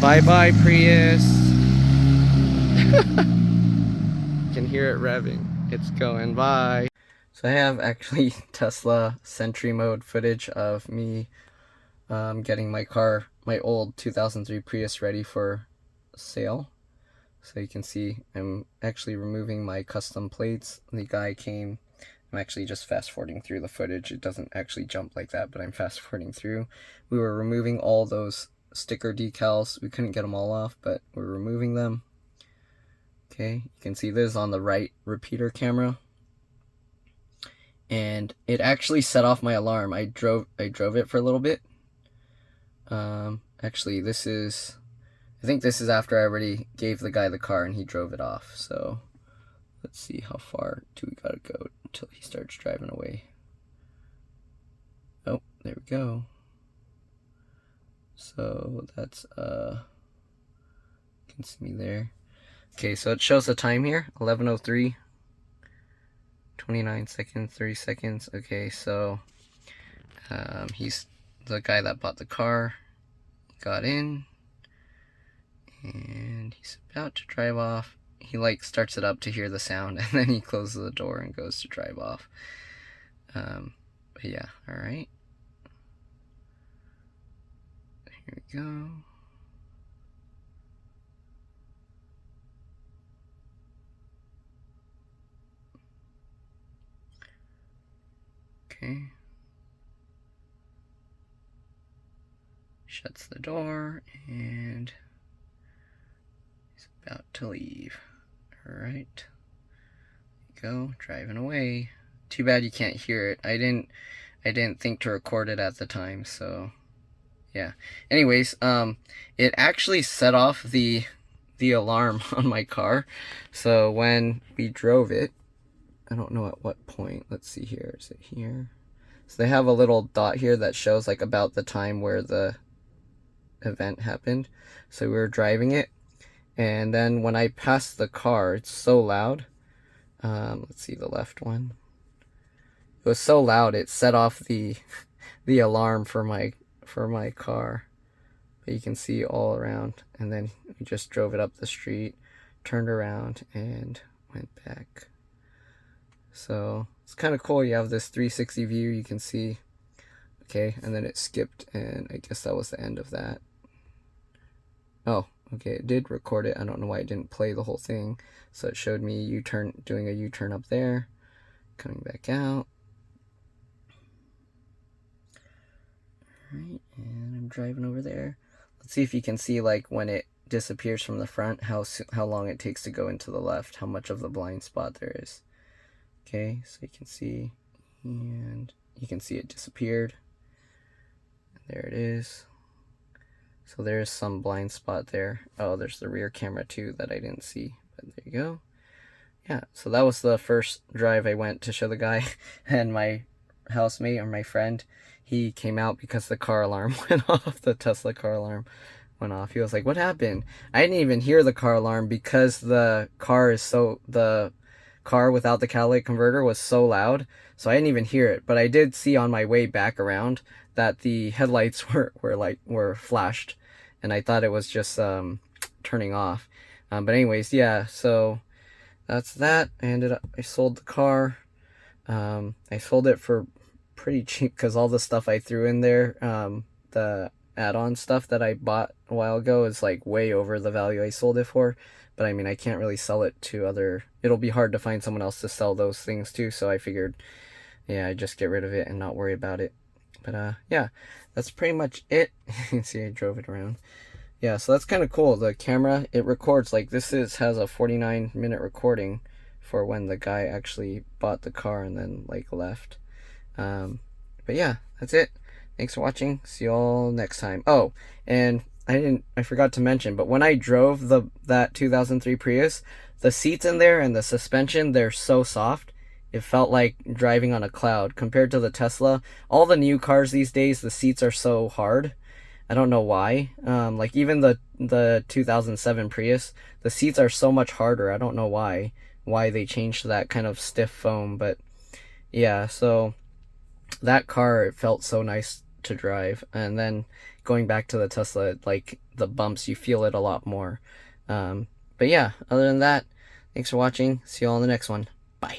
Bye-bye, Prius. You can hear it revving. It's going by. So I have actually Tesla Sentry mode footage of me getting my car, my old 2003 Prius, ready for sale. So you can see I'm actually removing my custom plates. The guy came. I'm actually just fast forwarding through the footage. It doesn't actually jump like that, but I'm fast forwarding through. We were removing all those sticker decals. We couldn't get them all off, but we're removing them. Okay, you can see this on the right repeater camera. And it actually set off my alarm. I drove it for a little bit. Actually, I think this is after I already gave the guy the car and he drove it off. So let's see, how far do we gotta go until he starts driving away. Oh, there we go. So that's you can see me there. Okay, so it shows the time here, 11:03, 29 seconds, 30 seconds. Okay, so he's the guy that bought the car, got in, and he's about to drive off. He like starts it up to hear the sound, and then he closes the door and goes to drive off. But yeah, all right. Here we go. Okay. Shuts the door and he's about to leave. Alright. Go, driving away. Too bad you can't hear it. I didn't think to record it at the time, so yeah. Anyways, it actually set off the alarm on my car. So when we drove it, I don't know at what point. Let's see here. Is it here? So they have a little dot here that shows like about the time where the event happened. So we were driving it, and then when I passed the car, it's so loud. Let's see the left one. It was so loud it set off the alarm for my car. But you can see all around, and then we just drove it up the street, turned around, and went back. So it's kind of cool. You have this 360 view. You can see, okay, and then it skipped, and I guess that was the end of that. Oh, okay, it did record it. I don't know why it didn't play the whole thing. So it showed me U-turn, doing a U-turn up there, coming back out. All right, and I'm driving over there. Let's see if you can see, like, when it disappears from the front, how long it takes to go into the left, how much of the blind spot there is. Okay, so you can see, and you can see it disappeared. There it is. So there's some blind spot there. Oh, there's the rear camera too that I didn't see, but there you go. Yeah, so that was the first drive I went to show the guy, and my housemate, or my friend, he came out because the car alarm went off. The Tesla car alarm went off. He was like, what happened? I didn't even hear the car alarm because the car without the catalytic converter was so loud, so I didn't even hear it. But I did see on my way back around that the headlights were flashed, and I thought it was just turning off. But anyways, yeah, so that's that. I sold the car. I sold it for pretty cheap because all the stuff I threw in there, the add-on stuff that I bought a while ago, is like way over the value I sold it for. But I mean, I can't really sell it to it'll be hard to find someone else to sell those things to, so I figured, yeah, I'd just get rid of it and not worry about it. But yeah, that's pretty much it. You can see I drove it around. Yeah, so that's kind of cool. The camera, it records, like, has a 49-minute recording for when the guy actually bought the car and then, like, left. But yeah, that's it. Thanks for watching. See you all next time. Oh, and I forgot to mention, but when I drove that 2003 Prius, the seats in there and the suspension, they're so soft. It felt like driving on a cloud compared to the Tesla. All the new cars these days, the seats are so hard. I don't know why. Like even the 2007 Prius, the seats are so much harder. I don't know why they changed to that kind of stiff foam, but yeah, so that car, it felt so nice to drive. And then going back to the Tesla, like the bumps, you feel it a lot more. But yeah, other than that, thanks for watching. See you all in the next one. Bye.